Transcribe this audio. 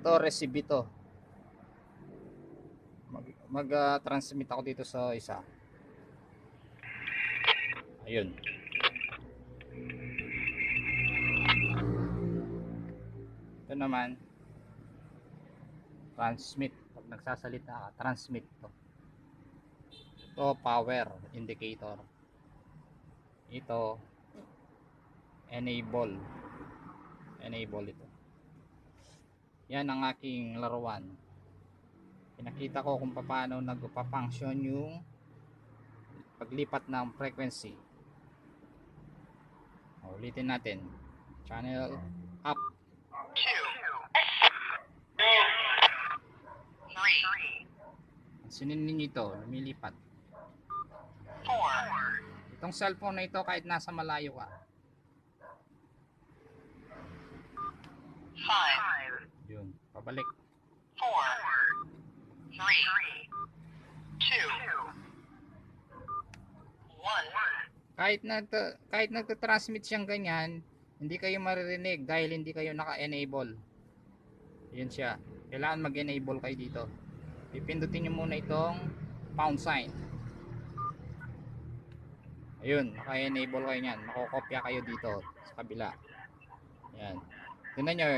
ito receive ito. Transmit ako dito sa isa. Ayun. Ito naman transmit. Pag nagsasalita ka, transmit to. Ito power indicator. Ito enable ito. Yan ang aking laruan. Pinakita ko kung paano nagpa-function yung paglipat ng frequency. Ulitin natin. Channel up, 2, 3, sinin ninyo ito, lumilipat. 4, Itong cellphone na ito kahit nasa malayo ka, 5, yun, pabalik. 4, 3, 2, 1. Kahit nagta-transmit siyang ganyan, hindi kayo maririnig dahil hindi kayo naka-enable. Yun siya. Kailangan mag-enable kayo dito. Pipindutin nyo muna itong pound sign. Ayun, naka-enable kayo niyan. Makokopya kayo dito sa kabila. Yan. Tingnan nyo,